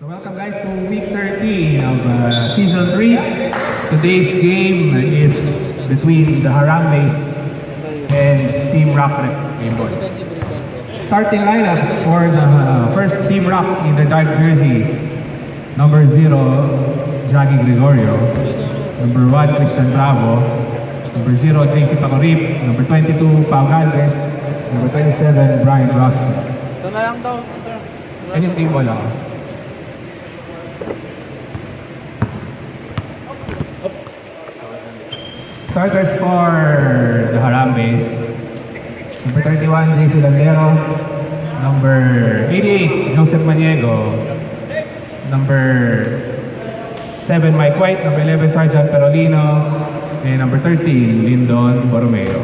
So welcome guys to week 13 of season 3. Today's game is between the Harambes and Team Rock Game Boy. Starting lineups for the first Team Rock in the dark jerseys. Number 0, Jackie Gregorio. Number 1, Christian Bravo. Number 0, JC Pacorip. Number 22, Pau Galvez. Number 27, Brian Rossi. Ito na lang daw, sir. Yan yung team wala. Starters for the Harambes. Number 31, JC Landero. Number 88, Joseph Maniego. Number 7, Mike White. Number 11, Sergeant Perolino. And number 13, Lindon Borromeo.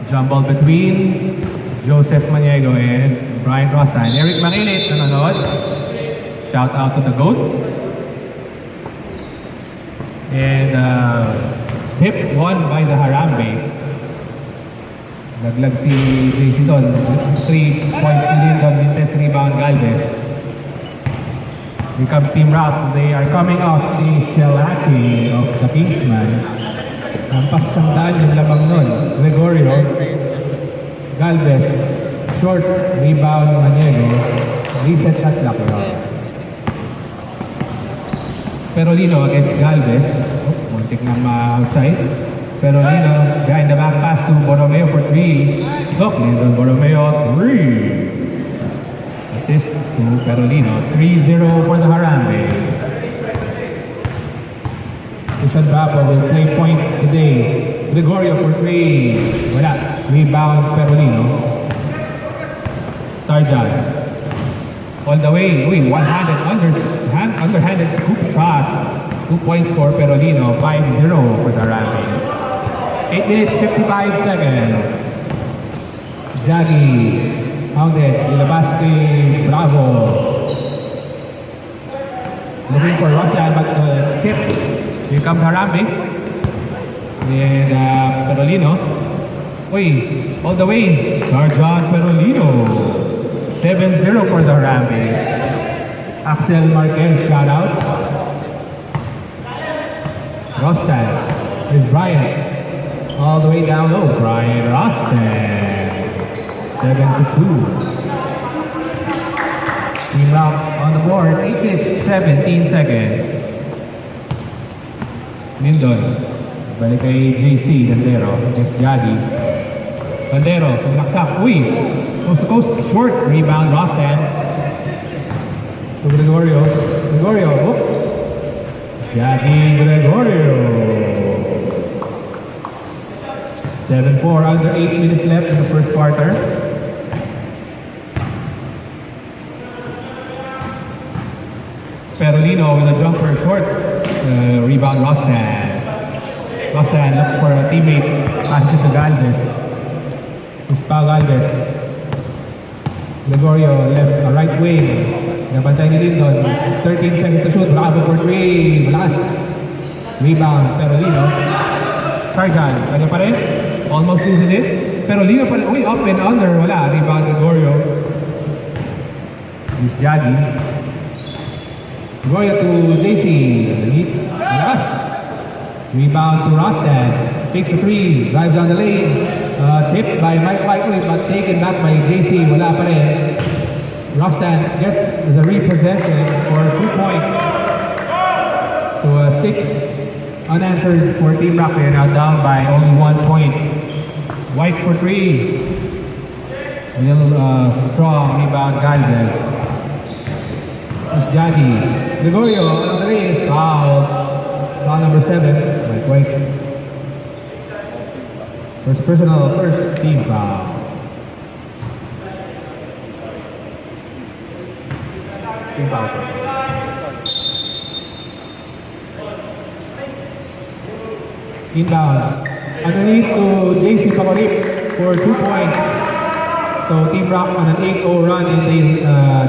Jump ball between Joseph Maniego and Brian Rostan. Eric Makilit, nanonood. Shout out to the GOAT. And tip won by the Harambes. Naglag si JC Don. 3 points ni Lindon, Mintes, rebound Galvez. Here comes Team Rock. They are coming off the shellacking of the Kingsman. Ang pasangdaan yung lamang nun. Gregorio, Galvez, short, rebound Maniego, reset shot lock. Perolino against Galvez. Muntik na ma-outside. Perolino behind the back pass to Borromeo for 3. Zoclin to Borromeo, 3. Assist to Perolino. 3-0 for the Harambes. Christian Bravo will play point today. Gregorio for 3. Wala. Rebound Perolino. Sarjan. All the way, one-handed, underhanded scoop shot. 2 points for Perolino, 5-0 for the Harambes. 8 minutes, 55 seconds. Jaggy, pounded, nilabas kay Bravo. Looking for Rothschild, but skip. Here comes Harambes. And Perolino. All the way, Sergeant Perolino. 7-0 for the Harambes. Axel Marquez, shout out. Rostan is Brian. All the way down low, Brian Rostan. 7-2. Team Rock on the board, 8 minutes, 17 seconds. Lindon, balik kay JC Landero against Jadi. Landero, sumaksak. Coast to coast, short, rebound, Rostan. To Gregorio. Jackie Gregorio. 7-4, under 8 minutes left in the first quarter. Perolino with a jumper short. Rebound, Rostan. Rostan looks for a teammate. Passes it to Galvez. Pau Galvez. Gregorio left right wing. Nabantay ni Lindon. 13 seconds to shoot. Bravo for 3. Malakas. Rebound. Perolino. Sarjan. Kanya pa rin. Almost loses it. Perolino pa rin. Up and under. Wala. Rebound Gregorio. This Jaggy. Gregorio to JC. Malakas. Rebound to Rostan. Takes a 3. Drives down the lane. Tipped by Mike White, but taken back by JC. Wala pa rin. Rostan gets the repossession for 2 points. So 6 unanswered for Team Rock. They're now down by only 1 point. White for 3. A little strong rebound Galvez. It's Jaggy. Gregorio on the lane is fouled. Foul number 7. Mike White. First team foul. Team foul. Inbound. Underneath to JC Pacorip for 2 points. So Team Rock on an 8-0 run and they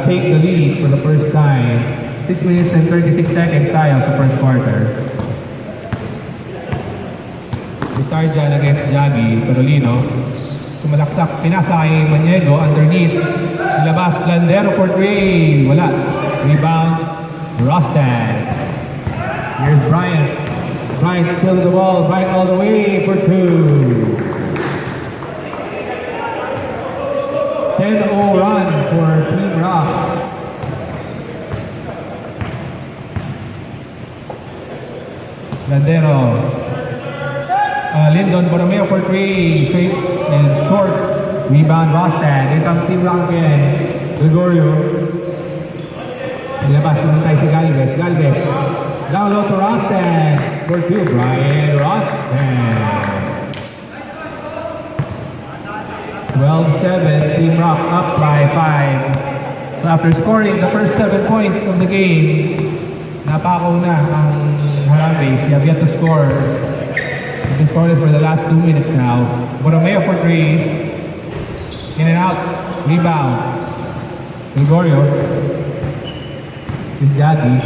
take the lead for the first time. 6 minutes and 36 seconds tayo sa first quarter. Sarjan against Jaggy, Perolino. Sumalaksak, pinasa kay Maniego underneath. Nilabas, Landero for 3. Wala. Rebound, Rostad. Here's Bryant. Bryant still with the ball. Bryant all the way for 2. 10-0 run for Team Rock. Landero. Lyndon Borromeo for 3. Straight and short. Rebound Rostad. Here comes Team Rock again. Gregorio. Nilabas naman tayo si Galvez. Galvez. Down low to Rostad. For 2. Brian Rostad. 12-7, Team Rock up by 5. So after scoring the first 7 points of the game, napakaw na ang Harambes. You have yet to score. They scored it for the last 2 minutes now. Borromeo for 3. In and out. Rebound. Gregorio. With Jaggy.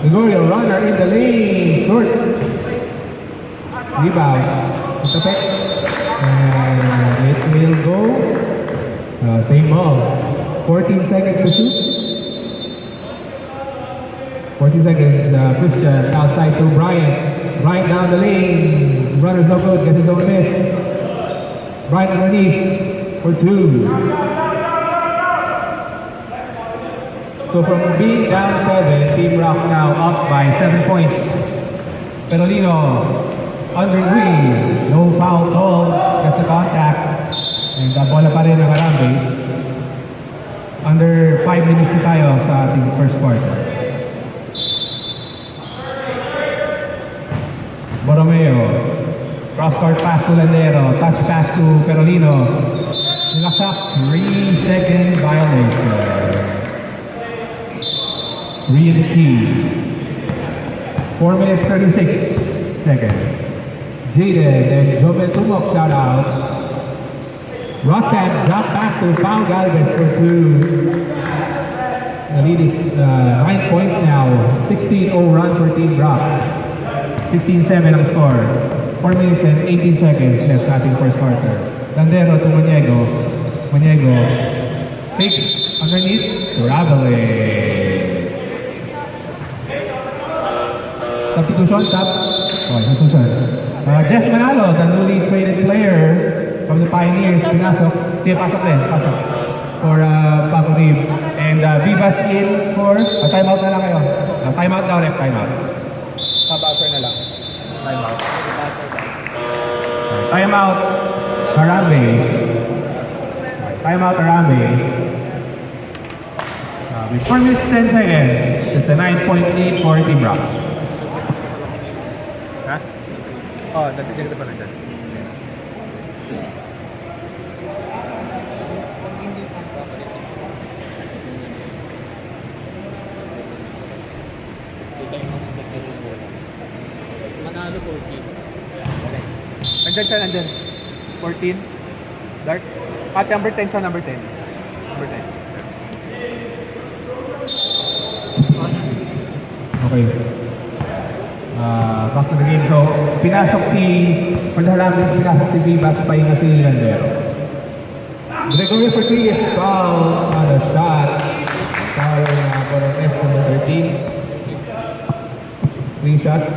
Gregorio, runner in the lane. Short. Rebound. Itapek. And it will go. Same ball. 14 seconds to shoot. 14 seconds. Christian outside to Bryant. Bryant down the lane. Runner's no good. Gets his own miss. Bryant underneath for 2. So from being down 7, Team Rock now up by 7 points. Perolino under green. No foul call. Just a contact. And bola pa rin ang Harambes. Under 5 minutes na tayo sa ating first quarter. Borromeo. Cross-court pass to Landero. Touch pass to Perolino. Nilaksak. 3-second violation. 3 and key. 4 minutes 36 seconds. Jaden and Joven Tumok shout out. Rostad drop pass to Pau Galvez for 2. The lead is 9 points now. 16-0 run for Team Rock. 16-7 ang score. 4 minutes and 18 seconds left sa ating first quarter. Landero to Maniego. Maniego takes underneath to Ravale. Substitution, sub. Oh, substitution. Jeff Manalo, the newly traded player from the Pioneers, pinasok. Sige, pasok din, pasok. For Paco Reeve. And Vivas in for, timeout na lang kayo. Timeout daw, rep, timeout. Buzzer na lang. Timeout. Timeout, Harambes. Timeout, Harambes. With 4 minutes 10 seconds, it's a 9-point lead for Team Rock. Ha? Oh, nagtitigil pa rin dyan. Manalo 14. Nandyan siya, nandyan. 14. Dark. At number 10 siya, number 10. Number 10. Okay. Back to the game. So, pinasok si Harambes, pinasok si Vivas, pahinga si Landero. Gregorio for 3 is foul on a shot. Foul for number 13. 3 shots.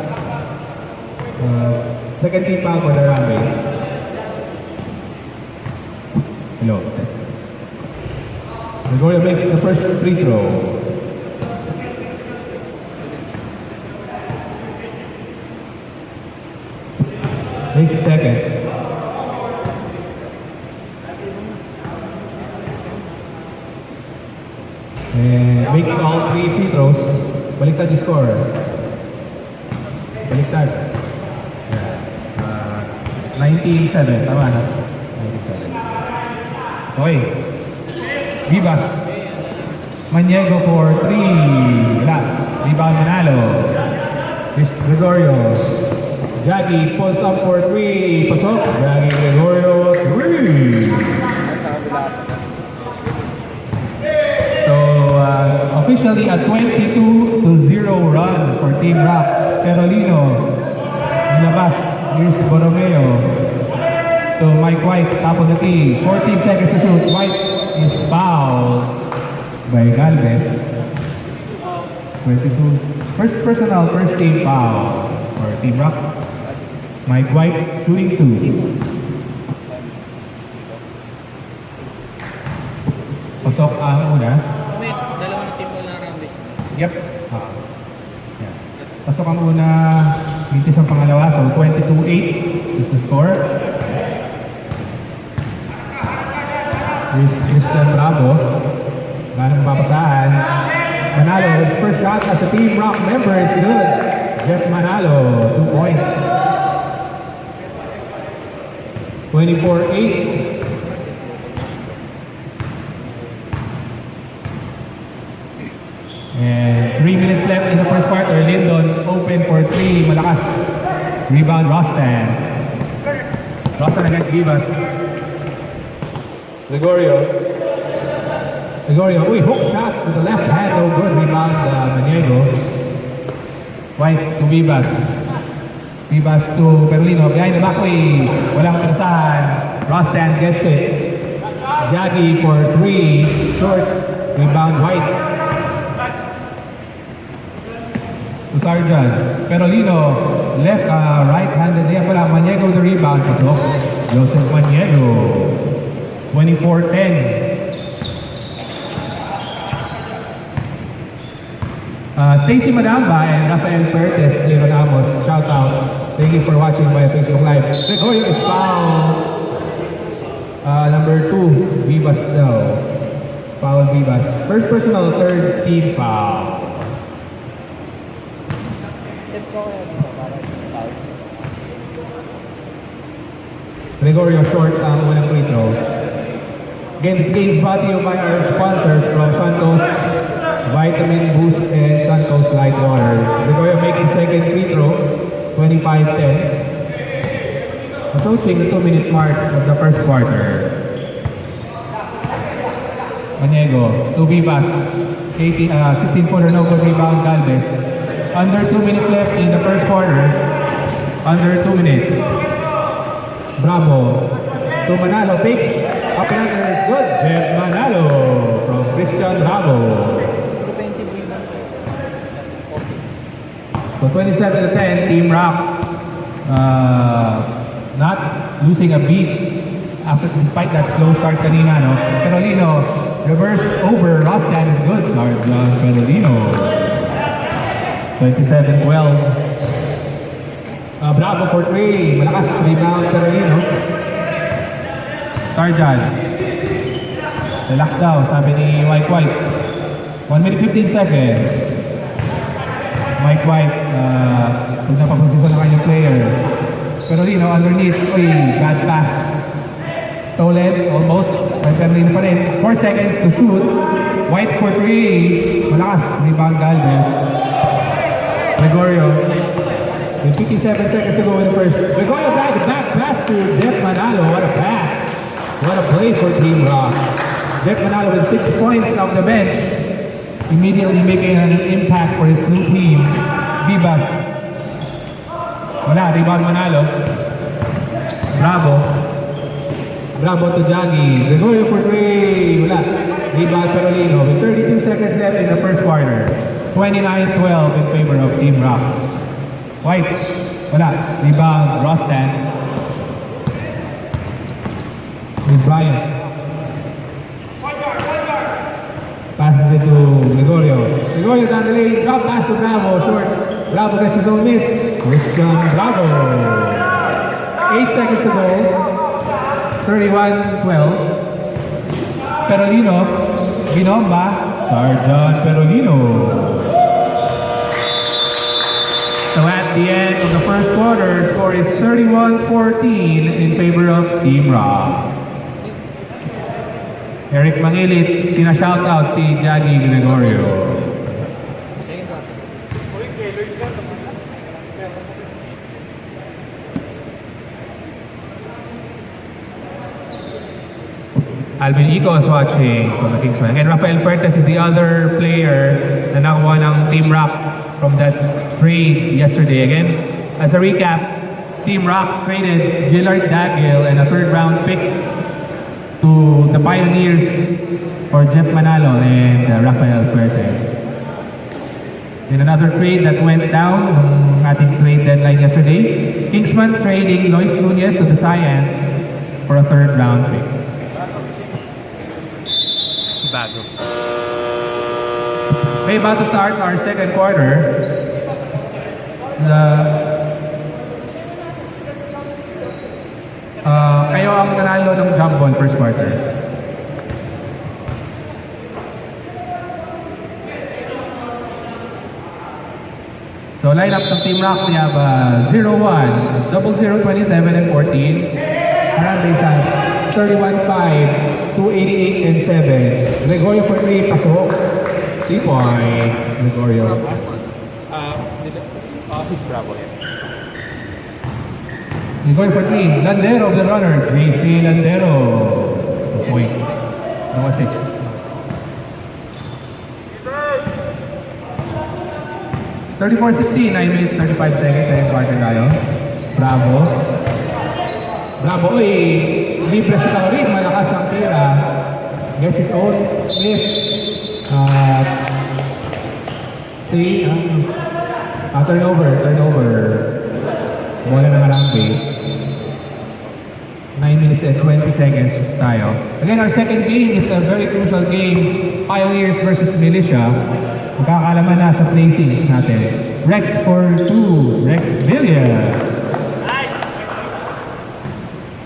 Second team foul for the Harambes. Hello. Gregorio makes the first free throw. Makes the second. And makes all 3 free throws. Baliktad yung score. Baliktad. Yeah. 19-7. Tama na. 19-7. Okay. Vivas. Maniego for 3. Wala. Rebound Manalo. Chris Gregorio. Jaggy pulls up for 3. Pasok. Jaggy Gregorio 3. So officially a 22-0 run for Team Rock. Perolino. Nilabas. Here's Borromeo. to Mike White, top of the key. 14 seconds to shoot. White is fouled by Galvez. 22. First personal, first team foul for Team Rock. Mike White shooting 2. Pasok ang una. Wait, dalawa na team wala Rambis. Yep. Yeah. Pasok ang una, mintis ang pangalawa, so 22-8 is the score. Here's Christian Bravo. Ganang papasahan. Manalo, his first shot as a Team Rock member is good. Jeff Manalo, 2 points. 24-8. And 3 minutes left in the first quarter. Lyndon open for 3. Malakas. Rebound Rostan. Rostan against Vivas. Gregorio. Uy, hook shot to the left hand. No good. Rebound Maniego. White to Vivas. Vivas to Perlino. Behind the back way. Walang perasahan. Rostan gets it. Jaggy for 3. Short. Rebound White. To Sarjan. Perolino, left, right-handed layup. Wala, Maniego the rebound. So, Joseph Maniego. 24-10. Stacy Madamba and Rafael Pertes, Aaron Amos, shout out. Thank you for watching my Facebook Live. Gregorio is foul. Number 2, Vivas daw. Foul Vivas. First personal, third team foul. Gregorio short ang unang free throw. Again, this game is brought to you by our sponsors from Santos Vitamin Boost and Santos Light Water. Gregorio making second free throw, 25-10. Approaching the 2-minute mark of the first quarter. Maniego, 2 Vivas, 16-footer no good rebound Galvez. Under 2 minutes left in the first quarter. Under 2 minutes. Bravo. To Manalo picks. Up and under is good. Jeff Manalo from Christian Bravo. Defensive rebound. So 27-10, Team Rock not losing a beat despite that slow start kanina, no? Perolino, reverse over, Rostan is good. Sarjan Perolino. 27-12. Bravo for 3. Malakas rebound Perolino. Sarjan. Relax daw, sabi ni Mike White. 1 minute 15 seconds. Mike White, kung napaposisyon na kanyang player. Perolino underneath. Uy, bad pass. Stolen, almost. Perolino pa rin. 4 seconds to shoot. White for 3. Malakas. Rebound Galvez. Gregorio. With 57 seconds to go in the first. Gregorio back pass to Jeff Manalo. What a pass. What a play for Team Rock. Jeff Manalo with 6 points off the bench. Immediately making an impact for his new team. Vivas. Wala, rebound Manalo. Bravo to Jaggy. Gregorio for 3. Wala. Rebound Perolino with 32 seconds left in the first quarter. 29-12 in favor of Team Rock. White. Wala. Rebound Rostan. With Bryant. Passes it to Gregorio. Gregorio down the lane. Drop pass to Bravo. Short. Bravo gets his own miss. Christian Bravo. 8 seconds to go. 31-12. Perolino. Binomba. Sarjan Perolino. So at the end of the first quarter, score is 31-14 in favor of Team Rock. Eric Mangilit, sina-shoutout si Jaggy Gregorio. Second quarter. Alvin Ico is watching from the Kingsman. Again, Rafael Fuertes is the other player na nakuha ng Team Rock from that trade yesterday. Again, as a recap, Team Rock traded Gillard Dagiel and a third round pick to the Pioneers for Jeff Manalo and Rafael Fuertes. In another trade that went down ng ating trade deadline yesterday, Kingsman trading Lois Nunez to the Science for a third round pick. Bago. Okay, about to start our second quarter. Kayo ang nanalo ng jump ball first quarter. So lineup ng Team Rock, we have 0-1, 00, 27, and 14. Harambe's at 31-5, 288, and 7. Gregorio for 3, pasok. 3 points, Gregorio. Sis Bravo, yes. Gregorio for 3, Landero of the runner, JC Landero. 2 points. No assist. (34-16), 9 minutes, 35 seconds, second quarter tayo. Bravo. Bravo, uy, libre si Taurin, malakas ang tira. Gets his own miss. Turnover. Bola ng Harambe. 9 minutes and 20 seconds tayo. Again, our second game is a very crucial game. Pioneers versus Militia. Magkakalaman na sa placings natin. Rex for 2. Rex Villas.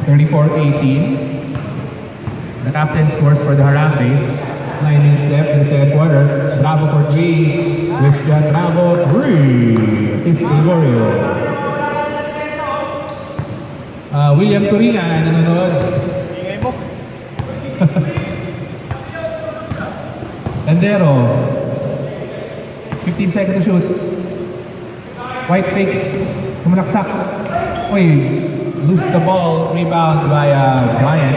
34-18. The captain scores for the Harambes. 9 minutes left in the second quarter. Bravo for 3. Christian Bravo 3. Assist Gregorio. William Turina nanonood. Landero. 15 seconds to shoot. White takes. Sumalaksak. Uy, lose the ball. Rebound by Bryant.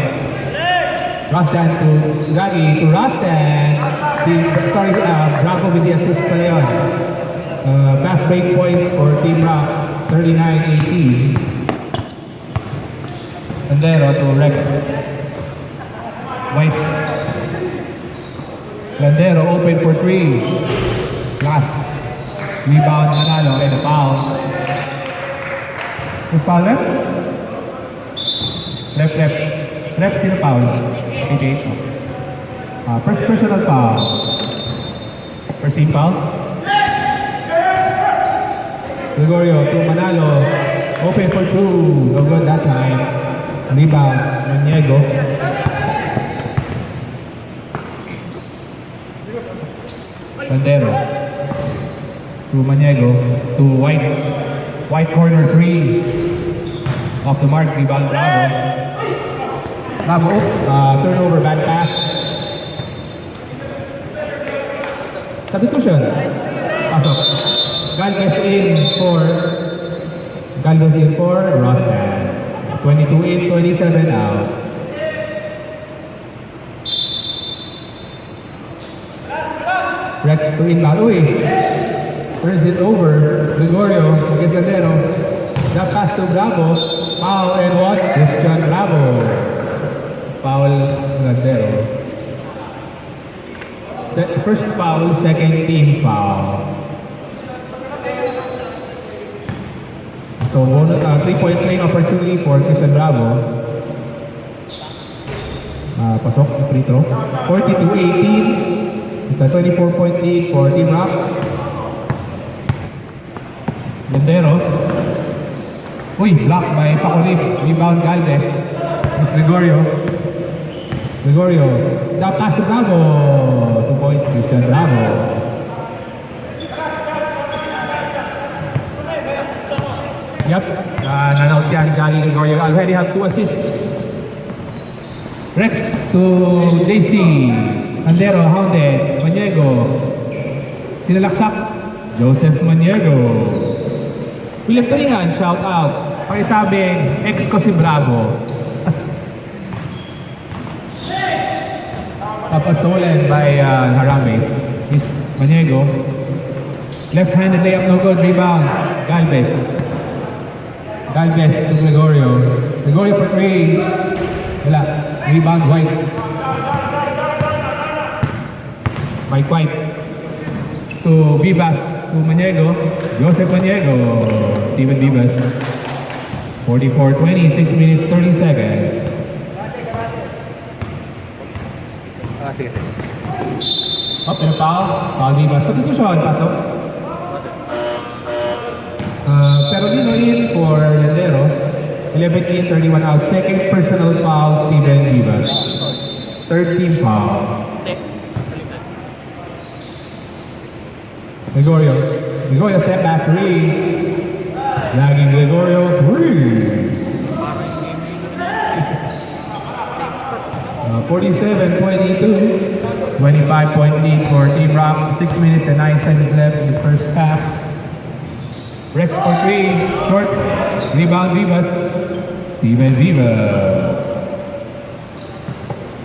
Rostan to Gagi to Rostan. Bravo with the assist pala yun. Fast break points for Team Rock. 39-18. Landero to Rex. White. Landero open for 3. Last. Rebound Manalo and a foul. Who's foul left? Left. Left, sino foul? 88. First personal foul. First team foul. Gregorio to Manalo. Open for 2. No good that time. Rebound. Maniego. Landero. To Maniego. To White. White corner 3. Off the mark. Rebound Bravo. Bravo. Turnover. Bad pass. Substitution. Pasok. Galvez in for Rostan. 22 in, 27 out. Rex to inbound. Uy! Turns it over. Gregorio against Landero. That pass to Bravo. Foul and what? Christian Bravo. Foul Landero. First foul, second team foul. So, 3-point playing opportunity for Christian Bravo. Pasok, free throw. 42-18. It's a 24-point lead for Team Rock. Landero. Uy, blocked by Pacolip. Rebound Galvez. Miss Gregorio. That pass to Bravo. 2 points, Christian Bravo. Yep, nanood yan, Johnny Gregorio. Already have 2 assists. Rex to JC. Landero, hounded. Maniego. Sinalaksak. Joseph Maniego. William Tulingan, shout out. Pakisabing, ex ko si Bravo. Stolen by Harambes. Miss Maniego. Left-handed layup, no good. Rebound. Galvez. Galvez to Gregorio. Gregorio for 3. Wala. Rebound White. Mike White to Vivas to Maniego. Joseph Maniego. Steven Vivas. 44-20, 6 minutes 30 seconds. Sige. Up and a foul. Foul Vivas. Substitution. Pasok. Perolino in for Lendero. 11 in, 31 out. Second personal foul, Steven Vivas. Third team foul. Gregorio. Gregorio step back 3. Lagging Gregorio 3. 47-22. 25-point lead for Team Rock. 6 minutes and 9 seconds left in the first half. Rex for 3. Short. Rebound Vivas. Steven Vivas.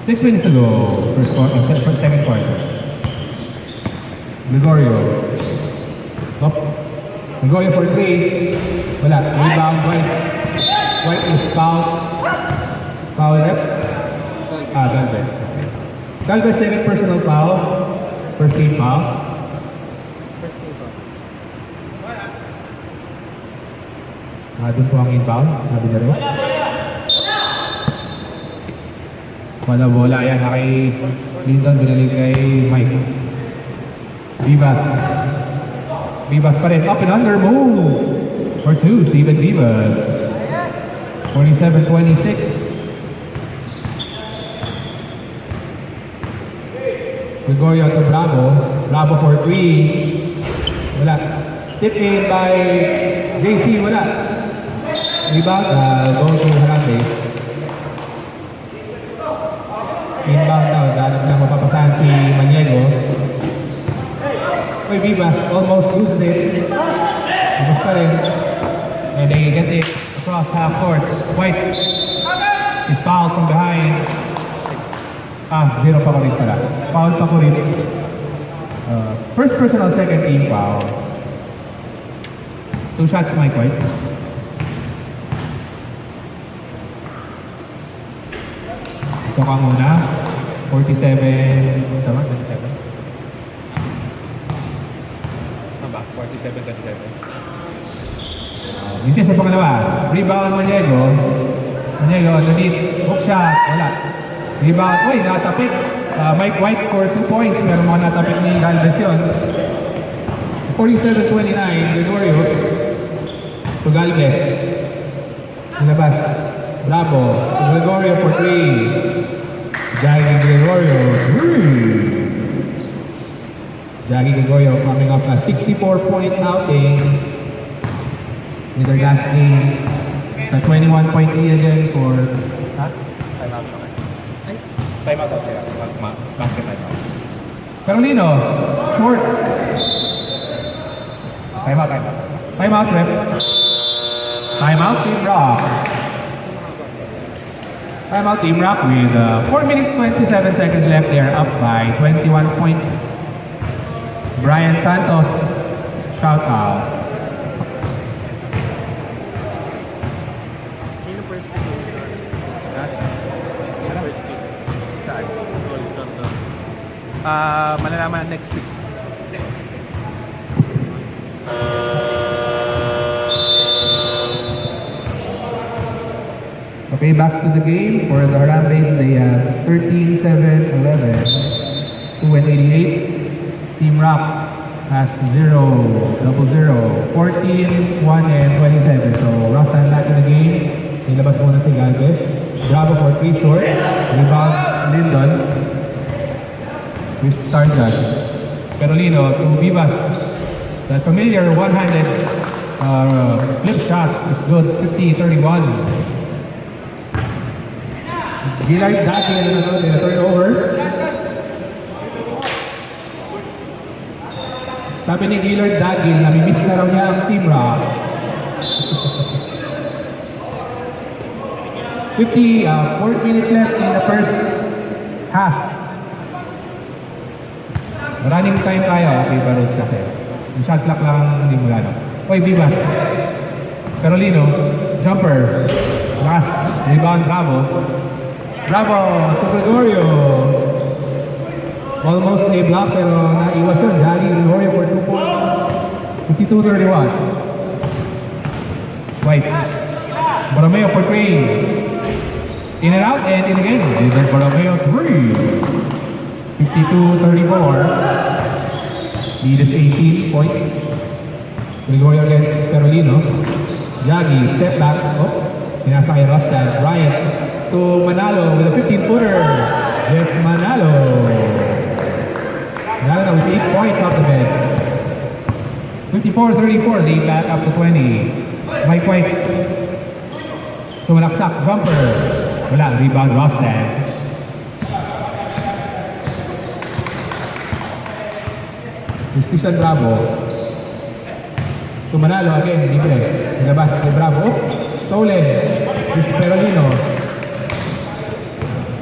6 minutes to go. Second quarter. Gregorio. Up. Gregorio for 3. Wala. Rebound White. White is foul. Foul left. Galvez. Galvez second personal foul. First team foul. Doon po ang inbound. Sabi niya rin. Wala bola yan. Kay Lyndon, binalik kay Mike. Vivas. Vivas pa rin. Up and under. Move. For 2. Steven Vivas. 47-26. Gregorio to Bravo. Bravo for 3. Wala. Tip in by JC. Wala. Rebound. Goal to Hernandez. Inbound daw. Dapat lang mapapasahan si Maniego. Oy, Vivas almost loses it. Tapos pa rin. And they get it across half court. White is fouled from behind. Zero pa ko rin pala. Foul pa ko rin. First personal, second team foul. 2 shots, Mike White. So ka muna. 47. Tama? 27? Tama? 47-27. Dito sa pangalawa. Rebound Maniego. Maniego, underneath. Hook shot. Wala. Rebound. Uy, natapik. Mike White for 2 points. Pero mga natapik ni Galvez yun. 47-29. Gregorio. To Galvez. Nilabas. Bravo. To Gregorio for 3. Jaggy Gregorio. 3. Jaggy Gregorio coming up a 64-point outing. With their last game. Sa 21-point lead again for... Time out sila. Basket time out. Carolino, short. Time out. Time out, rep. Time out, Team Rock. Time out, Team Rock with 4 minutes 27 seconds left. They are up by 21 points. Brian Santos, shout out. Sino first pick? Sino first pick? Saan? Malalaman next week. Okay, back to the game for the Harambes. They have 13, 7, 11, 2 and 88. Team Rock has 0, 0, 14, 1 and 27. So Rock time back in the game. Nilabas muna si Galvez. Bravo for 3 short. Rebound Lyndon. With Sargent. Carolino to Vivas. The familiar one-handed flip shot is good. 50-31. Gillard dati na turnover. Sabi ni Gillard Dagil, namimiss na raw niya ang Team Rock. 4 minutes left in the first half. Running time tayo, Viva Rose kasi. Yung shot clock lang hindi mula no. Oy, Vivas. Carolino. Jumper. Last. Rebound, Bravo. Bravo to Gregorio. Almost a block pero naiwas yun. Jali Gregorio for 2 points. 52-31. White. Borromeo for 3. In and out and in again. David Borromeo 3. 52-34. Lead is 18 points. Gregorio against Carolino. Jaggy, step back. Oh, pinasa kay Rostad. Bryant to Manalo with a 15-footer. Jeff Manalo. Manalo with 8 points off the bench. 54-34, lead back up to 20. Mike White. Sumalaksak, jumper. Wala, rebound, Rostad. Christian Bravo. To Manalo again, libre. Nilabas kay Bravo. Stolen. Chris Perolino.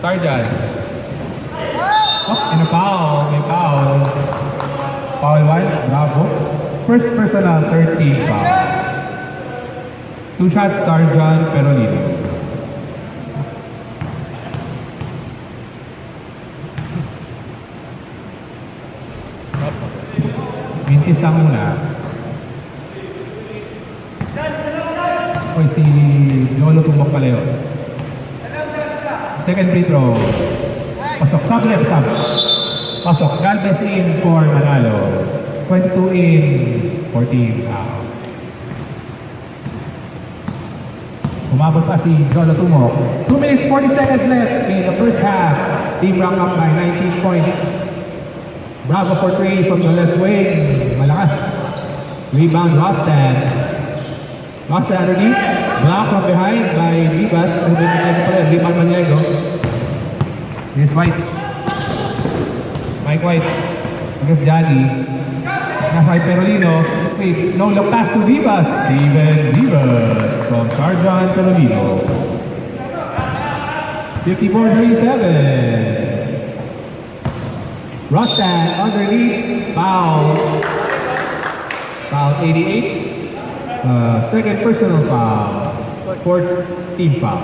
Sarjan. Oh, and a foul. May foul. Foul 1, Bravo. First personal, 13 foul. 2 shots, Sarjan Perolino. Mintis ang una. Oy, si Lolo tumbok pala yun. Second free throw. Pasok. Stop left, stop. Pasok. Galvez in for Manalo. 22 in, 14 out. Umabot pa si Lolo Tumok. 2 minutes 40 seconds left in the first half. Team ranked up by 19 points. Bravo for 3 from the left wing. Malakas. Rebound, Rostad. Rostad underneath. Block from behind by Vivas. Rebound Maniego. Here's White. Mike White. Against Jaggy. Nasa Perolino. Wait, no look pass to Vivas. Steven Vivas from Sarjan Perolino. 54-37. Rostad underneath. Foul. Foul 88. Second personal foul. Fourth team foul.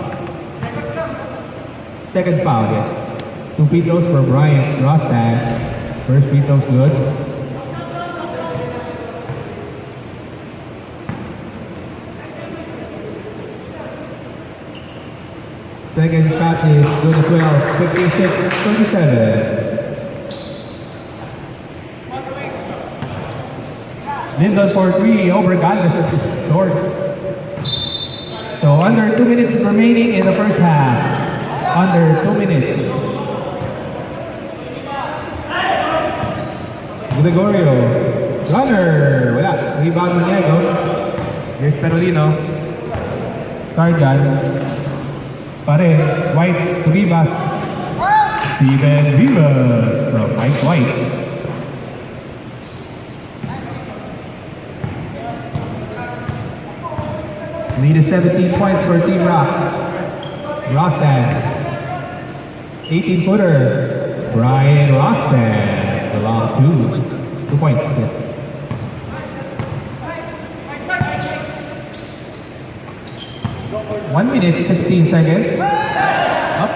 Second foul, yes. 2 free throws for Bryant Rostad. First free throw's good. Second shot is good as well. 56-37. Lindon for 3 over Galvez at short. So under 2 minutes remaining in the first half. Under 2 minutes. Gregorio. Runner. Wala. Rebound Maniego. Here's Perolino. Sarjan. Pare. White to Vivas. Steven Vivas from Mike White. Lead is 17 points for Team Rock. Rostad. 18-footer. Brian Rostad. The long 2 points. Yes. One minute, 16 seconds. Up.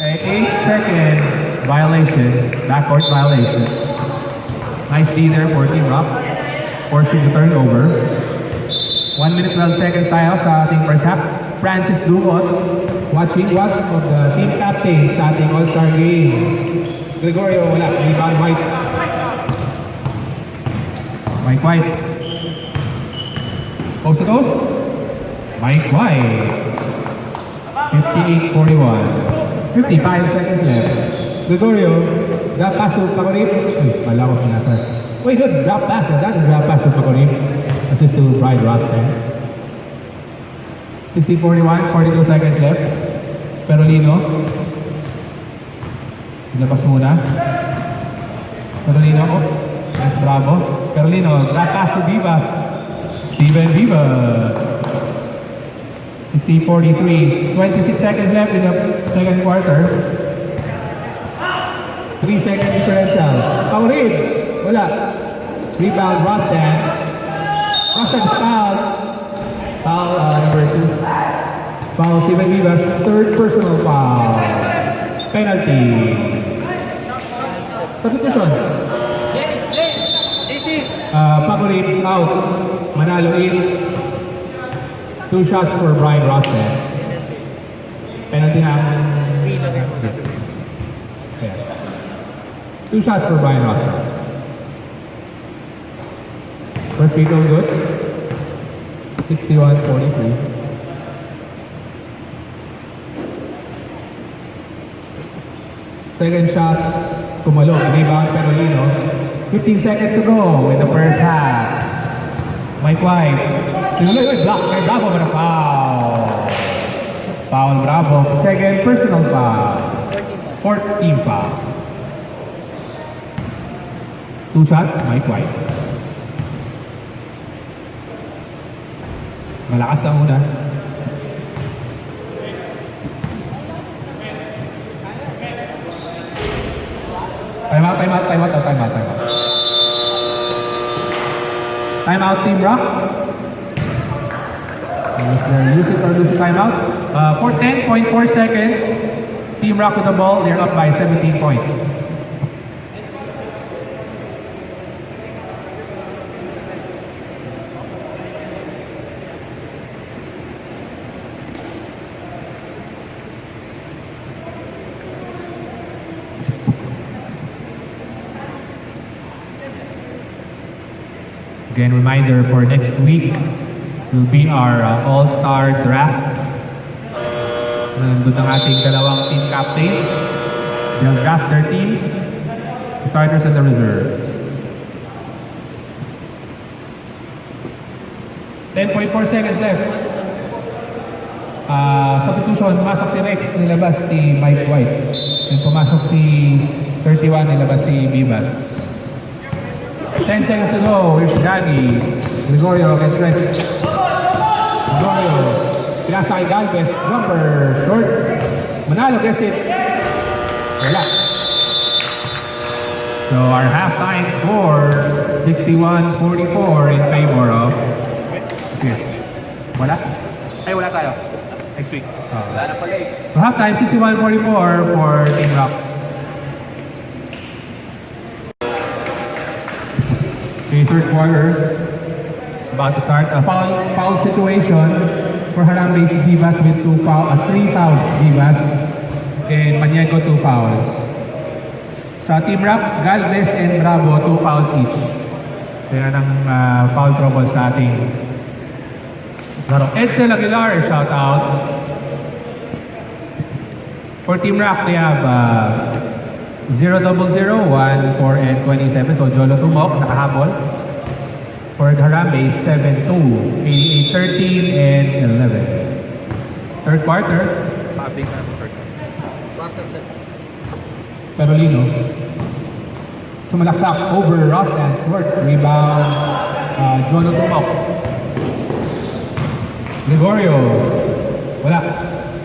A 8-second violation. Backcourt violation. Nice D there for Team Rock. Forcing the turnover. 1 minute 12 seconds tayo sa ating first half. Francis Duot, watching one of the team captains sa ating All-Star game. Gregorio, wala. Rebound, White. Mike White. Coast to coast. Mike White. 58-41. 55 seconds left. Gregorio, drop pass to Pacorib. Uy, wala ko pinasar. Wait, good. Drop pass. That is drop pass to Pacorib. Assist to Brian Rostad. 60-41, 42 seconds left. Perolino. Ilabas muna. Perolino. Oh, yes, Bravo. Perolino, drop pass to Vivas. Steven Vivas. 60-43, 26 seconds left in the second quarter. 3-second differential. Paurib. Wala. Rebound, Rostad. Rostad foul. Foul number 2. Foul si Vivas, third personal foul. Penalty. Substitution. JC! Pakulit out. Manalo in. 2 shots for Brian Rosted. Penalty na. Ilagay mo. Ayan. 2 shots for Brian Rosted. First free throw good. 61-43. Second shot, Kumalog. Rebound, Perolino. 15 seconds to go in the first half. Mike White. Tinuloy, block by Bravo, but a foul. Foul Bravo. Second personal foul. 14 foul. 2 shots, Mike White. Malakas ang una. Time out. Time out, Team Rock. Use it or lose the timeout. For 10.4 seconds, Team Rock with the ball. They're up by 17 points. Again, reminder for next week will be our all-star draft. Nandun ang ating dalawang team captains. They'll draft their teams, the starters and the reserves. 10.4 seconds left. Substitution, pumasok si Rex, nilabas si Mike White. And pumasok si 31, nilabas si Vivas. 10 seconds to go. Here's Danny. Gregorio against Rex. Gregorio. Pinasa kay Galvez. Jumper. Short. Manalo gets it. Wala. So our halftime score, 61-44 in favor of... Here. Wala? Ay, wala tayo. Next week. Wala na pala eh. So halftime, 61-44 for Team Rock. Okay, third quarter. About to start. A foul situation for Harambe's Divas with 3 fouls Divas. And Maniego 2 fouls. Sa Team Rock, Galvez and Bravo 2 fouls each. Kaya ng foul trouble sa ating laro. Edsel Aguilar, shout out. For Team Rock, they have 0-0-0, 1, 4, and 27. So Jolo Tumok, nakahabol. For Harambe, 7-2, 88, 13, and 11. Third quarter. Pabig na po first. Quarter left. Perolino. Sumalaksak over Rostan. Short. Rebound. Jolo Tumok. Gregorio. Wala.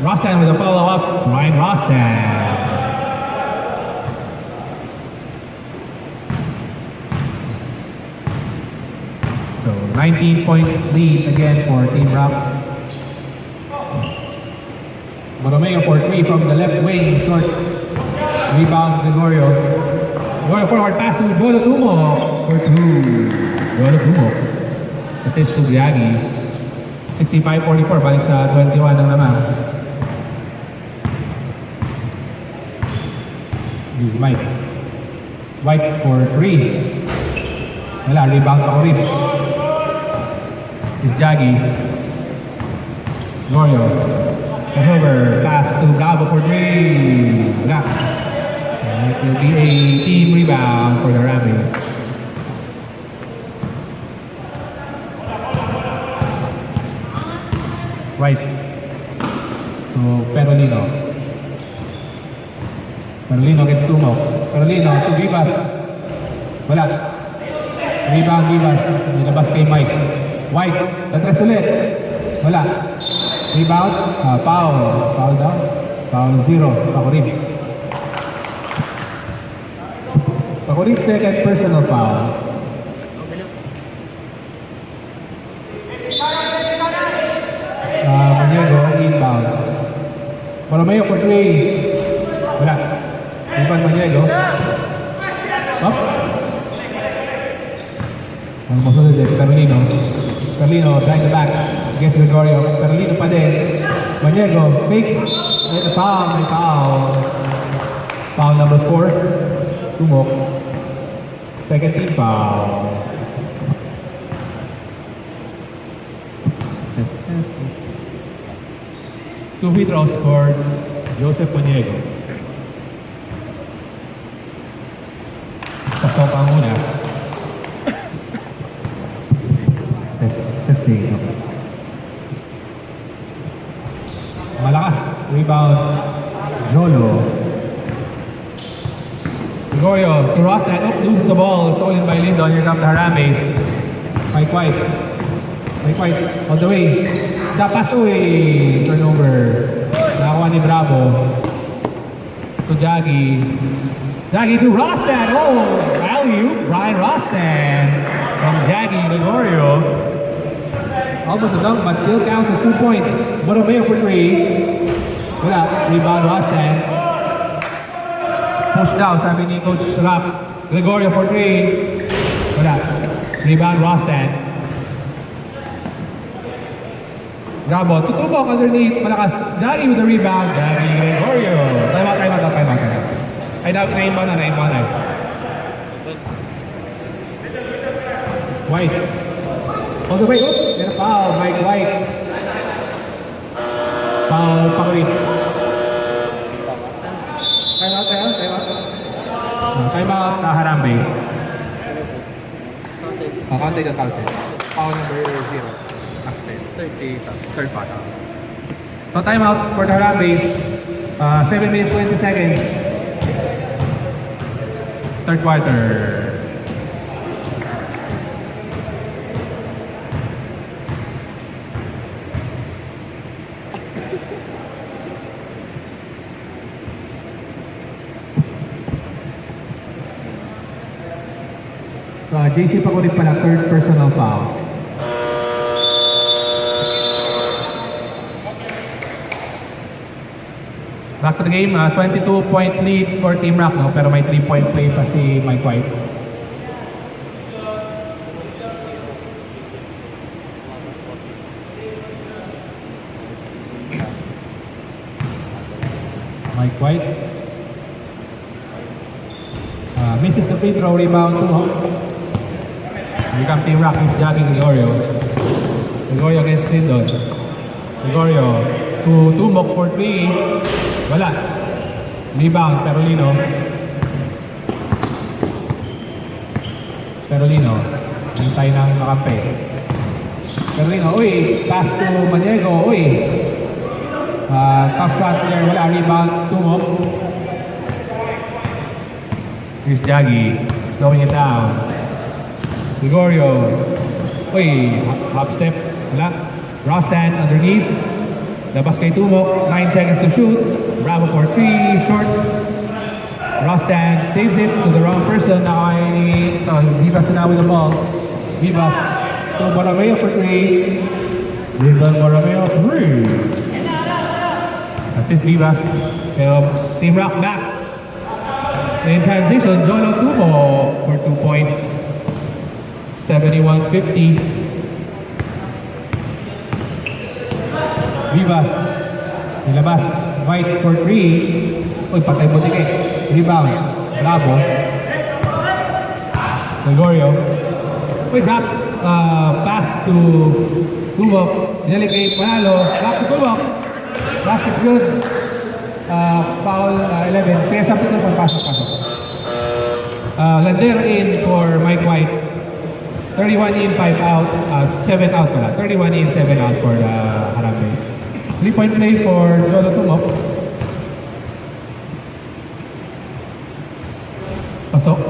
Rostan with a follow-up. Ryan Rostan. So 19-point lead again for Team Rock. Borromeo for 3 from the left wing. Short. Rebound Gregorio. Gregorio forward pass to Jolo Tumok for 2. Jolo Tumok. Assist to Biagi. 65-44. Balik sa 21 ng naman. Here's Mike. White for 3. Wala. Rebound pa ko rin. Is Jaggy. Gregorio. Over. Pass to Bravo for 3. Wala. It will be a team rebound for the Ramblers. Right. To Perolino. Perolino gets Tumok. Perolino to Vivas. Wala. Rebound Vivas. Nilabas kay Mike. White. Atras ulit. Wala. Rebound. Foul. Foul daw. Foul 0. Pakurin. Pakurin second personal foul. Maniego inbound. Borromeo for 3. Wala. Ivan Maniego. Up. Ang masunod si Carlino. Carlino trying to back against Gregorio. Carlino pa din. Maniego fakes. May foul. May foul. Foul number 4. Tumok. Second team foul. 2 free throws for Joseph Maniego. Pasok ang una. Testing. Okay. Malakas. Rebound. Jolo. Gregorio to Rostan. Oh, loses the ball. Stolen by Lindon. Here comes the Harambe's. Mike White. Mike White on the way. Dapas uy. Turnover. Nakakuha ni Bravo. To Jaggy. Jaggy to Rostan. Oh, value. Brian Rostan. From Jaggy Gregorio. Almost a dunk, but still counts as 2 points. Borromeo for 3. Wala. Rebound Rostan. Push down, sabi ni Coach Rap. Gregorio for 3. Wala. Rebound Rostan. Bravo. Tutubok underneath. Malakas. Jaggy with the rebound. Jaggy Gregorio. Time out. Ay, na-inbound na. White. On the way. Oops. Get a foul. Mike White. Foul. Pakulit. Time out. Time out. Harambe's. Counted the counted. Foul number 0. Accent. Third foul. So time out for the Harambe's. 7 minutes 20 seconds. Third quarter. So, JC Pakulit pala, third personal foul. Back to the game, 22-point lead for Team Rock, no? Pero may 3-point play pa si Mike White. Mike White. Misses the free throw, rebound to home. Here comes Team Rock with Jaggy Gregorio. Gregorio against Lindon. Gregorio to Tumok for 3. Wala. Rebound, Perolino. Hintay ng makampe. Perolino, uy, pass to Maniego, uy. Tough shot there, wala. Rebound, Tumok. Here's Jaggy, slowing it down. Gregorio. Uy, hop step. Wala. Rostan underneath. Labas kay Tumok. 9 seconds to shoot. Bravo for 3. Short. Rostan saves it to the wrong person. Now Vivas na with the ball. Vivas to Borromeo for 3. Borromeo 3. Assist Vivas. Pero Team Rock back. In transition, Jolo Tumok for 2 points. 71-50. Vivas. Nilabas. White for 3. Uy, patay butike. Rebound. Bravo. Gregorio. Uy, drop. Pass to Tumok. Nilaligay Panalo. Back to Tumok. Basket good. Foul 11. Sige, substitution. Pasok. Landero in for Mike White. 31 in, 5 out. 7 out pala. 31 in, 7 out for the Harambe's. 3-point play for Jolo Tumok. Pasok.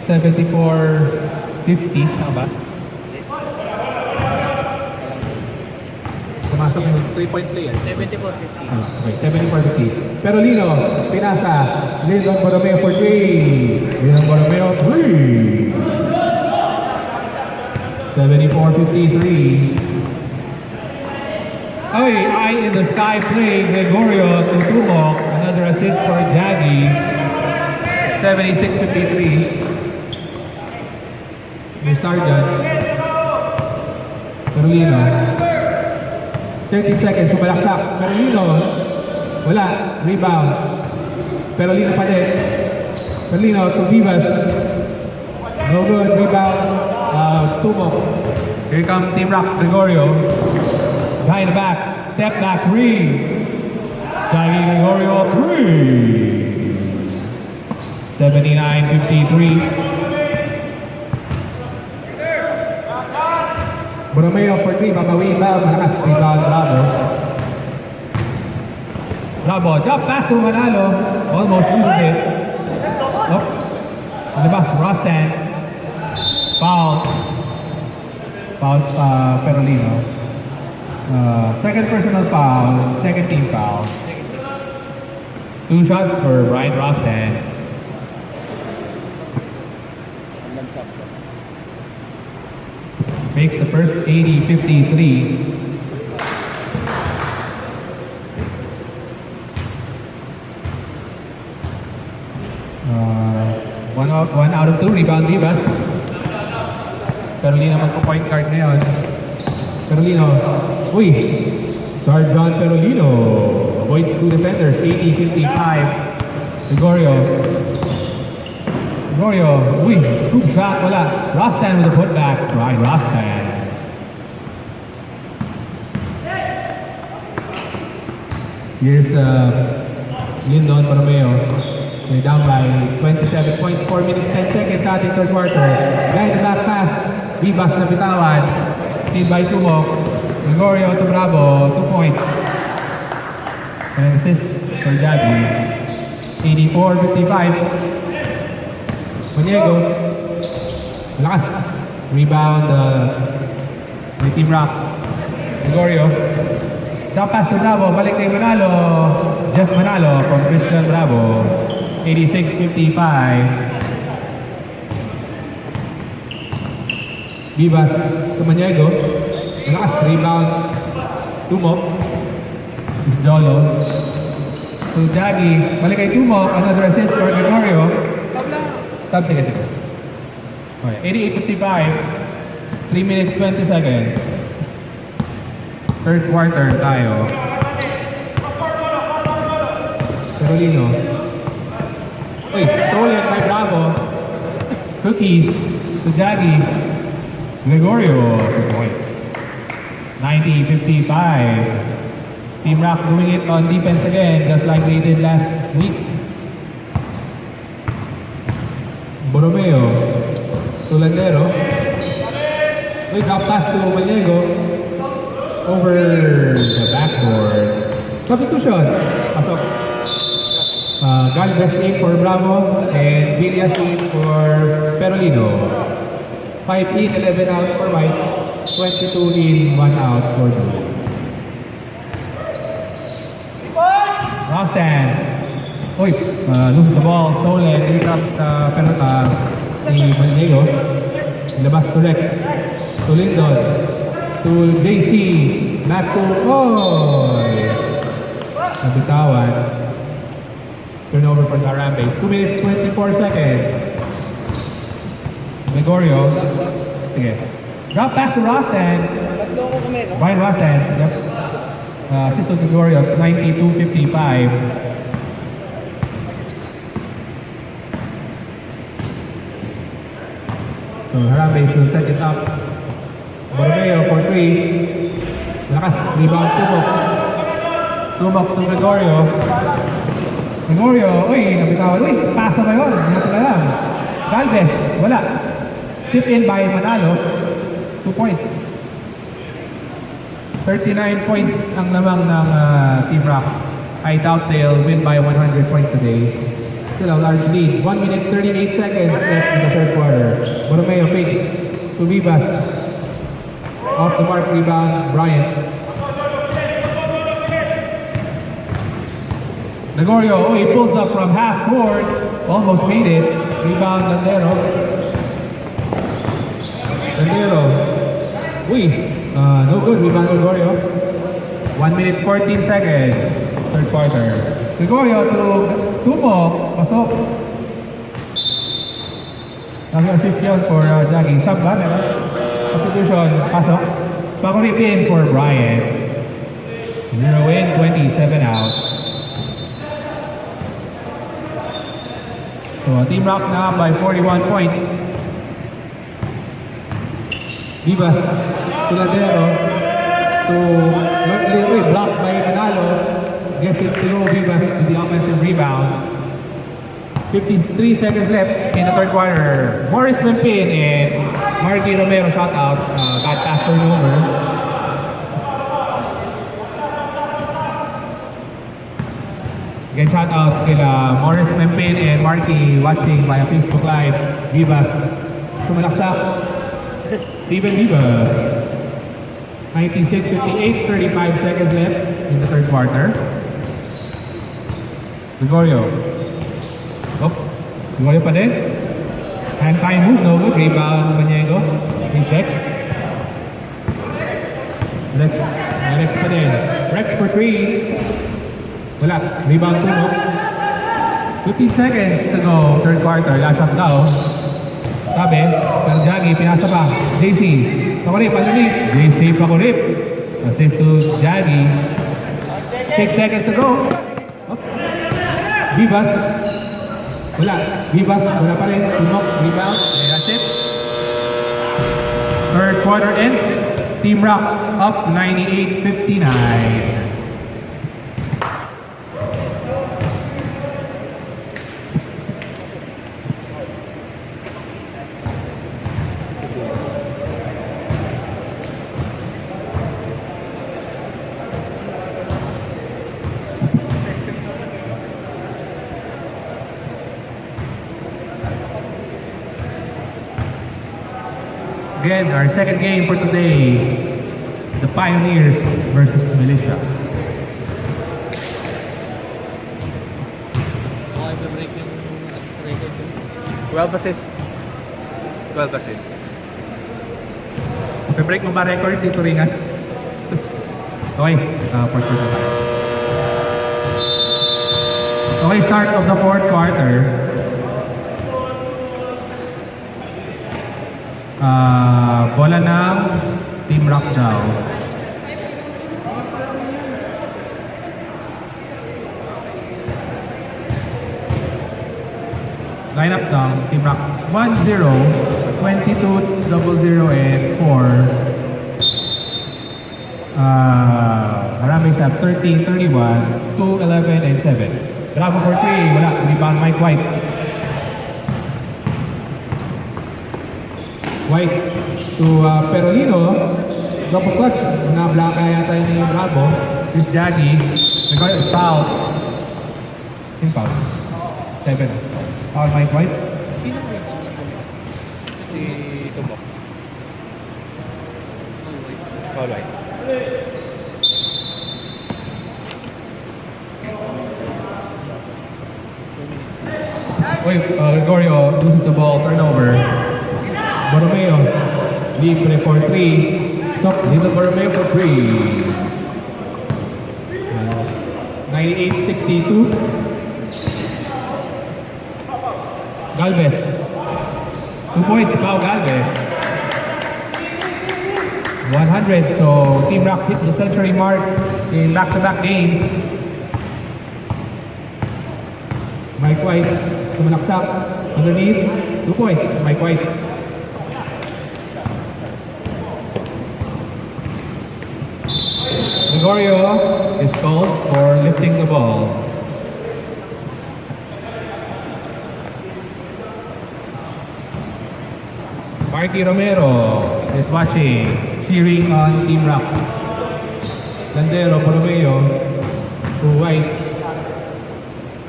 74-50. Saan ba? Pumasok yung 3-point play yan. 74-50. Okay, 74-50. Pero Lino, pinasa. Lindon Borromeo for 3. Lindon Borromeo 3. 74-53. in the sky play, Gregorio to Tumok. Another assist for Jaggy. 76-53. May Sargent. Carolino. 13 seconds, sumalaksak. Carolino. Wala. Rebound. Carolino pa din. Carolino to Vivas. No good. Rebound. Tumok. Here comes Team Rock. Gregorio. Behind the back. Step back. Three. Jaggy Gregorio. Three. 79-53. Borromeo for 3, Makawi ba? Malakas, rebound, Bravo. Bravo, drop pass to Manalo. Almost loses it. Oh. Labas, Rostan. Foul. Foul, Perolino. Second personal foul, second team foul. 2 shots for Brian Rostan. Makes the first 80-53. One out of 2, rebound Vivas. Perolino magpo-point guard ngayon. Perolino. Uy! Sargent Perolino. Avoids 2 defenders. 80-55. Gregorio. Gregorio. Uy! Scoop shot. Wala. Rostan with a putback. Right, Rostan. Here's Lindon Borromeo. They're down by 27 points, 4 minutes, 10 seconds sa ating third quarter. Guys, the last pass. Vivas na bitawan. Team by Tumok. Gregorio to Bravo, 2 points. An assist for Jaggy. 84-55. Maniego. Malakas. Rebound by Team Rock. Gregorio. Top pass to Bravo. Balik kay Manalo. Jeff Manalo from Christian Bravo. 86-55. Vivas to Maniego. Malakas. Rebound. Tumok. Jolo. To Jaggy. Balik kay Tumok. Another assist for Gregorio. Sub, sige. Okay. 88-55. 3 minutes, 20 seconds. Third quarter tayo. Carolino. Uy, stolen by Bravo. Cookies to Jaggy. Gregorio, 2 points. 90-55. Team Rock doing it on defense again, just like they did last week. Borromeo to Landero. Uy, drop pass to Maniego. Over the backboard. Substitution. Pasok. Galvez in for Bravo and Villas in for Perolino. 5 in, 11 out for White. 22 in, 1 out for Blue. Rostan. Uy, lose the ball. Stolen. Here comes si Maniego. Labas to Rex. To Lindon. To JC. Back to Oy. Nabitawan. Turnover for Garambe. 2 minutes, 24 seconds. Gregorio. Sige. Drop pass to Rostan. Tatlo ko kami, no? Brian Rostan. Yep. Assist to Gregorio. 92-55. So Harambe should set it up. Borromeo for 3. Lakas, rebound Tumok. Tumok to Gregorio. Gregorio, uy, nabitawan. Uy, pasa ba yun? Hindi natin alam. Galvez, wala. Tip in by Manalo. 2 points. 39 points ang lamang ng Team Rock. I doubt they'll win by 100 points today. Still a large lead. 1 minute 38 seconds left in the third quarter. Borromeo fakes to Vivas. Off the mark rebound, Bryant. Gregorio, oh, he pulls up from half court. Almost made it. Rebound, Landero. Landero. Uy, no good. Rebound, Gregorio. 1 minute 14 seconds. Third quarter. Gregorio to Tumo. Pasok. Nag-assist yun for Jackie. Sub ba? Meron? Substitution. Pasok. Pakurip in for Brian. 0 in, 27 out. So Team Rock na by 41 points. Vivas to Ladero to blocked by Manalo. Gets it to Vivas to the offensive rebound. 53 seconds left in the third quarter. Morris Mempin and Marky Romero shot out. Got pass turnover. Again, shout out kila Morris Mempin and Marky watching via Facebook Live. Vivas sumalaksak. Steven Vivas. 96-58, 35 seconds left in the third quarter. Gregorio. Oh, Gregorio pa din. Hand time move, no good. Rebound Banyego. He's Rex. Rex pa din. Rex for 3. Wala. Rebound Tumo. 15 seconds to go. Third quarter. Last shot daw. Sabi, Jackie, pinasa pa. JC. Pakurip, underneath. JC Pakurip. Assist to Jackie. 6 seconds to go. Oh. Vivas. Wala. Vivas. Wala pa rin. Tumok. Rebound. And that's it. Third quarter ends. Team Rock up 98-59. Again, our second game for today, the Pioneers versus Militia. Okay, break yung record ko. 12 assists. 12 assists. Pe-break mo ba record dito ringan? Okay, for sure na tayo. Okay, start of the fourth quarter. Bola ng Team Rock daw. Line up daw, Team Rock 1-0, 22, 0-0, and 4. Marami sa 13, 31, 2, 11, and 7. Bravo for 3, wala. Rebound Mike White. White to Perolino. Double clutch. Na-block yata ni Bravo. Chris Jaggy. Nag-foul. Foul. Yung foul. 7. Foul Mike White. Sino mo yung Si Tumok. Foul White. Gregorio loses the ball. Turnover. Borromeo. Libre for 3. Stop. Little Borromeo for 3. 98-62. Galvez. 2 points, Pau Galvez. 100, so Team Rock hits the century mark in back-to-back games. Mike White, sumalaksak. Underneath, 2 points, Mike White. Gregorio is called for lifting the ball. Marky Romero is watching, cheering on Team Rock. Landero, Borromeo, to White.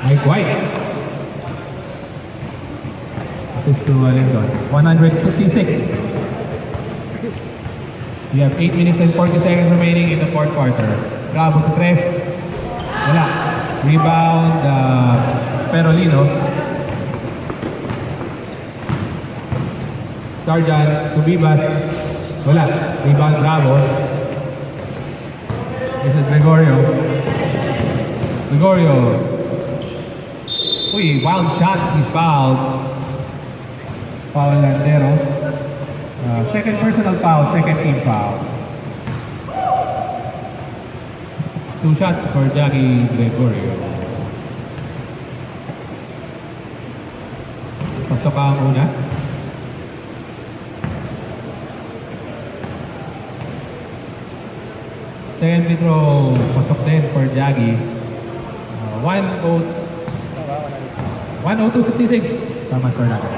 Mike White. Assist to Lindon. 166. We have 8 minutes and 40 seconds remaining in the fourth quarter. Bravo to 3. Wala. Rebound, Perolino. Sargent to Vivas. Wala. Rebound, Bravo. This is Gregorio. Gregorio. Uy, wild shot. He's fouled. Foul Landero. Second personal foul, second team foul. 2 shots for Jackie Gregorio. Pasok ang una. Second free throw, pasok din for Jackie. 1:02.66. Tama score natin.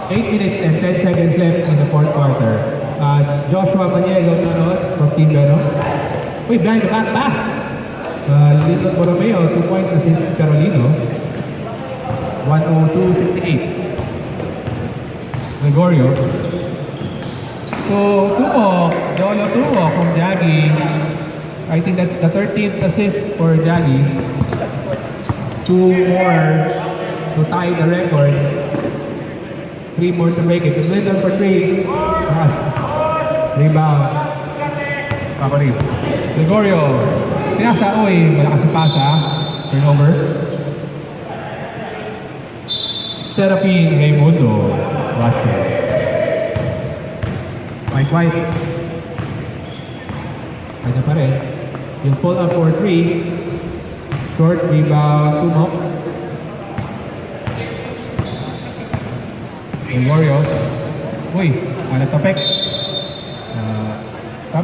8 minutes and 10 seconds left in the fourth quarter. Joshua Maniego from Team Beno. Uy, behind the back pass. Lito Borromeo, 2 points assist Carolino. 1:02.68. Gregorio. So, Jolo Tumo from Jaggy. I think that's the 13th assist for Jaggy. 2 more to tie the record. 3 more to make it. Middle for 3. Pass. Rebound. Paparin. Gregorio. Pinasa. Uy, malakas sa pasa. Turnover. Serapin Raimundo. Rusher. Mike White. Kanya pa rin. Yung pull up for 3. Short rebound. Tumok. Yung Warriors. Uy, natapek. Sub.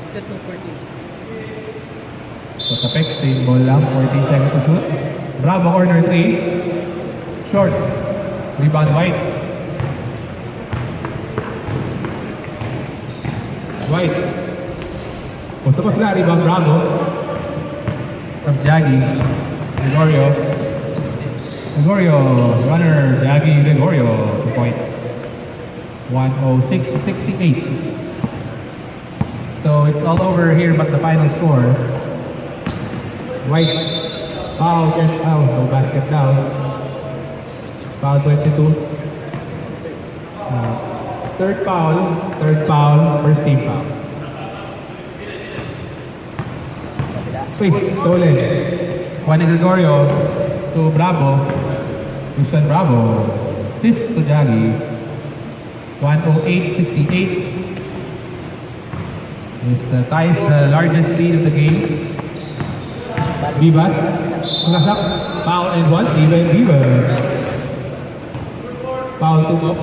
Set to 14. So tapek, same ball lang. 14 seconds to shoot. Bravo, corner 3. Short. Rebound White. White. Tapos na, rebound Bravo. From Jaggy. Gregorio. Gregorio. Runner, Jaggy, Gregorio. 2 points. 1:06.68. So it's all over here but the final score. White. Foul, no basket down. Foul 22. Third foul, first team foul. Wait, stolen. Juan Gregorio to Bravo. Houston Bravo. Assist to Jaggy. 1:08.68. This ties the largest lead of the game. Vivas. Nasak. Foul and 1. Steven Vivas. Foul 2 up.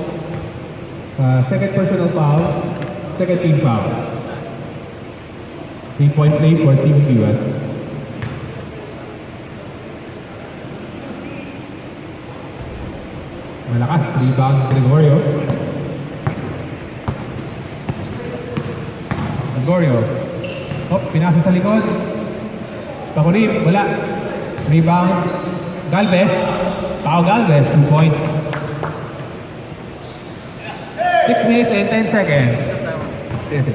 Second personal foul. Second team foul. 3-point play for Steven Vivas. Malakas. Rebound Gregorio. Gregorio. Pinasa sa likod. Pakulip. Wala. Rebound. Galvez. Pao Galvez. 2 points. 6 minutes and 10 seconds. Sige.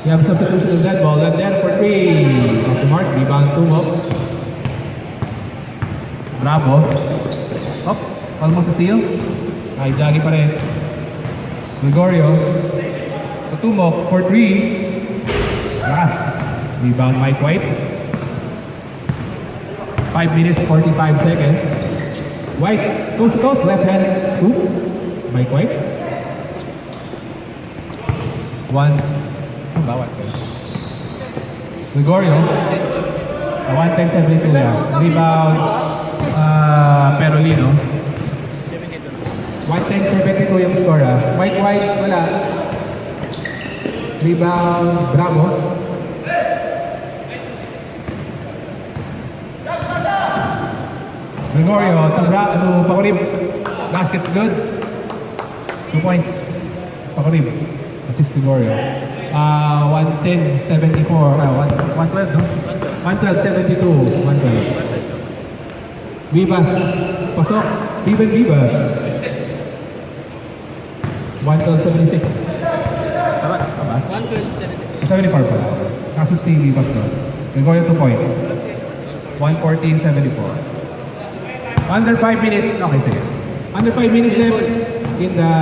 We have substitution of that ball. And then for 3. Off the mark. Rebound 2 up. Bravo. Almost a steal. Ay, Jaggy pa rin. Gregorio. Tumok for 3. Lakas. Rebound Mike White. 5 minutes, 45 seconds. White, coast to coast, left hand scoop. Mike White. 1. Ano ba? Gregorio. 1:10.72 lang. Rebound. Perolino. 1:10.72 yung score. White, wala. Rebound, Bravo. Gregorio, Pakurib. Basket's good. 2 points. Pakurib. Assist Gregorio. 1:10.74. 1:12, no? 1:12.72. 1:12. Vivas. Pasok. Steven Vivas. 1:12.76. Tama? 74 pala. Kaso si Vivas doon. Gregorio 2 points. 1:14.74. Under 5 minutes. Okay, sige. Under 5 minutes left. in the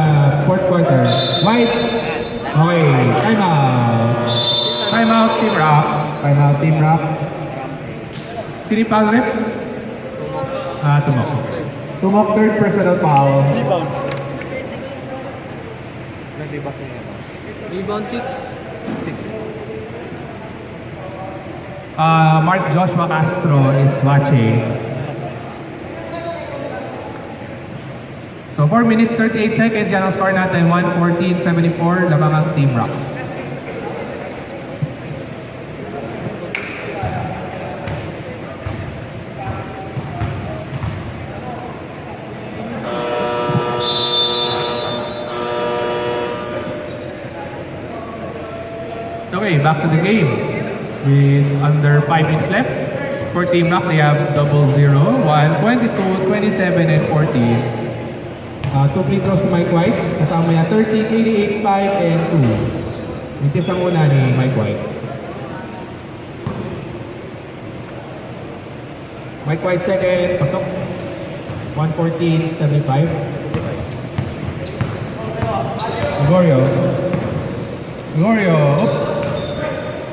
fourth quarter. White. Okay, timeout. Timeout, Team Rock. Timeout, Team Rock. Sino yung foul rep? Tumok. Tumok, third personal foul. Rebounds. Nag-rebound niya. Rebound 6. 6. Mark Joshua Castro is watching. So 4 minutes 38 seconds, yan ang score natin, 114-74, lamang ang Team Rock. Okay, back to the game. With under 5 minutes left. For Team Rock, they have 0-0, 1, 22, 27, and 14. Two free throws si Mike White. Kasama niya 30, 88, 5, and 2. Mitis ang una ni Mike White. Mike White second, pasok. 114, 75. Gregorio. Gregorio, up.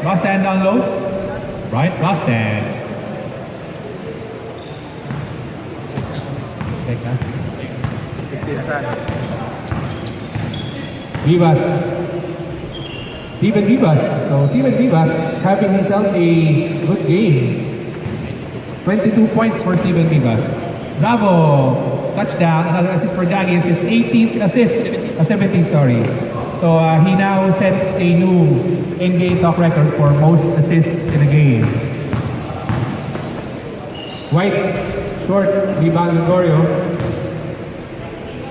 Rostan down low. Right, Rostan. Take that. Vivas. Steven Vivas. So Steven Vivas having himself a good game. 22 points for Steven Vivas. Bravo! Touchdown. Another assist for Jaggy. It's his 18th assist. 17th, sorry. So he now sets a new NBA top record for most assists in a game. White. Short. Rebound Gregorio.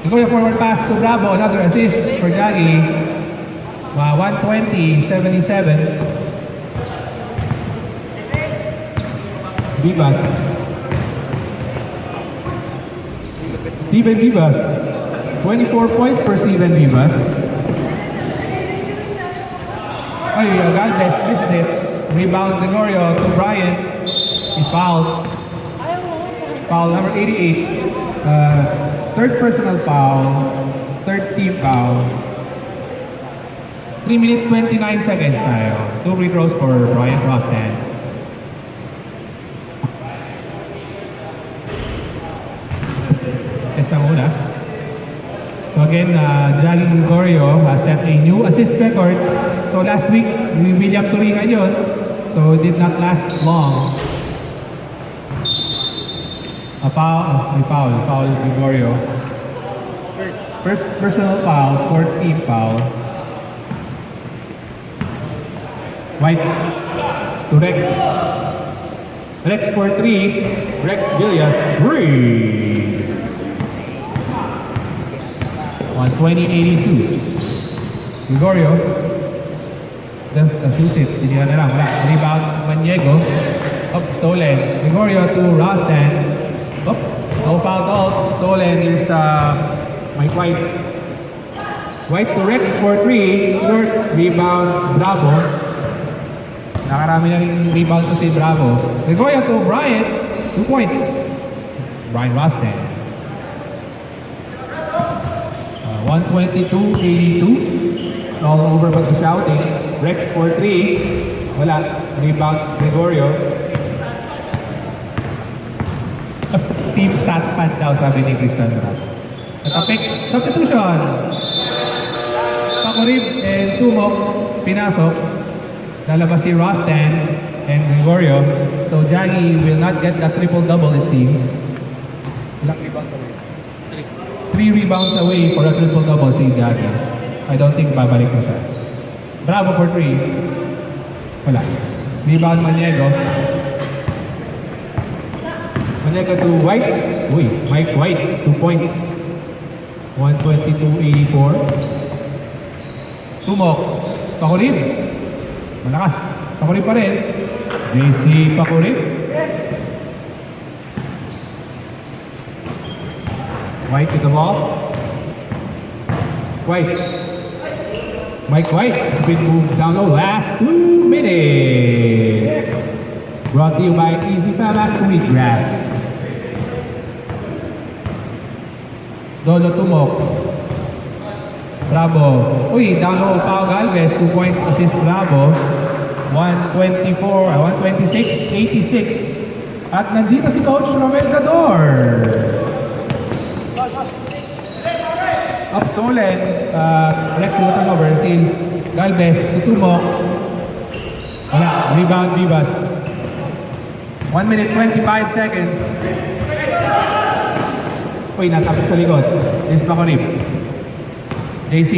Gregorio forward pass to Bravo. Another assist for Jaggy. 120-77. Vivas. Steven Vivas. 24 points for Steven Vivas. Ay, Galvez misses it. Rebound Gregorio to Bryant. He's fouled. Foul number 88. Third personal foul. Third team foul. 3 minutes 29 seconds tayo. 2 free throws for Bryant Rostan. Esa muna. So again, Jaggy Gregorio has set a new assist record. So last week, William Turingan yun. So it did not last long. A foul, foul Gregorio. First personal foul, fourth team foul. White to Rex. Rex for 3. Rex Villas, 3. 120-82. Gregorio. Shoots it. Hindi na lang. Wala. Rebound Maniego. Up, stolen. Gregorio to Rostan. Up. No foul call. Stolen is Mike White. White to Rex for 3. Short. Rebound Bravo. Nakarami na rin rebound to si Bravo. Gregorio to Bryant. 2 points. Brian Rostan. 122-82. All over but the shouting. Rex for 3. Wala. Rebound Gregorio. Team stat pad daw, sabi ni Christian Rat. Natapik. Substitution. Pakurib and Tumok. Pinasok. Lalabas si Rostan and Gregorio. So Jaggy will not get that triple-double, it seems. Ilang rebounds away? 3 rebounds away for a triple-double si Jaggy. I don't think babalik na siya. Bravo for 3. Wala. Rebound Maniego. Maniego to White. Uy, Mike White. 2 points. 122-84. Tumok. Pakurib. Malakas. Pakurib pa rin. JC Pakurib. White to the ball. White. Mike White. Big move down low. Last 2 minutes. Brought to you by Easy Famax Wheatgrass. Dolo Tumok. Bravo. Uy, down low Pao Galvez, 2 points, assist Bravo. 126, 86. At nandito si Coach Romel Gador. Up stolen, Rex will turnover until Galvez, tutumok. Wala, rebound Vivas. 1 minute 25 seconds. Uy, natapos sa likod. Is Baconip. JC.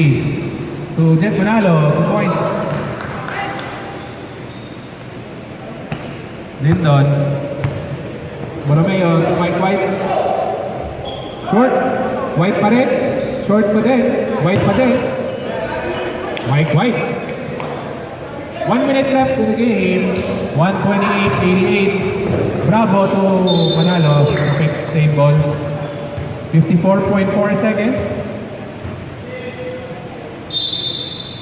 To Jet Manalo, 2 points. Lindon. Borromeo, White. Short. White pa rin. Short pa din. White pa din. White. 1 minute left in the game. 128-88. Bravo to Manalo. Perfect save ball. 54.4 seconds.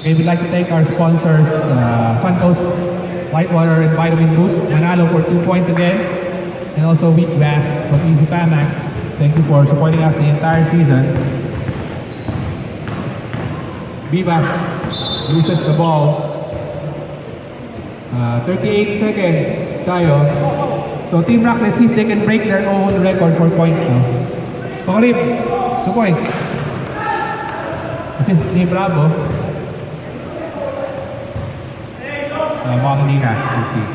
Okay, we'd like to thank our sponsors, Santos Whitewater and Vitamin Boost. Manalo for 2 points again. And also Wheatgrass from Easy Pamax. Thank you for supporting us the entire season. Vivas loses the ball. 38 seconds tayo. So Team Rock, let's see if they can break their own record for points now. Pangarib, 2 points. Assist ni Bravo. Mukhang hindi na. Let's see.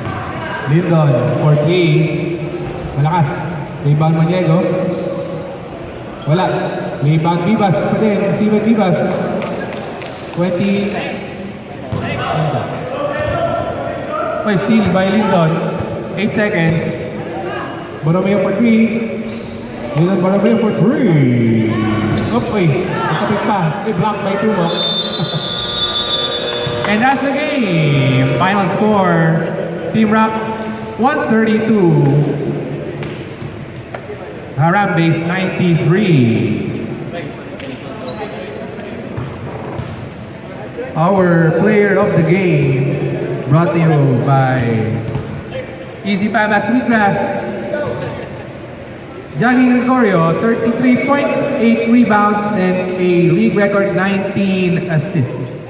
Lindon for 3. Malakas. Rebound Maniego. Wala. Rebound Vivas pa din. Steven Vivas. 20. Okay, steal by Lindon. 8 seconds. Borromeo for 3. Lindon Borromeo for 3. Okay. Nakapit pa. May block by Tumok. And that's the game. Final score. Team Rock 132. Haram Base 93. Our player of the game brought to you by Easy Pamax Wheatgrass. Johnny Gregorio, 33 points, 8 rebounds, and a league record 19 assists.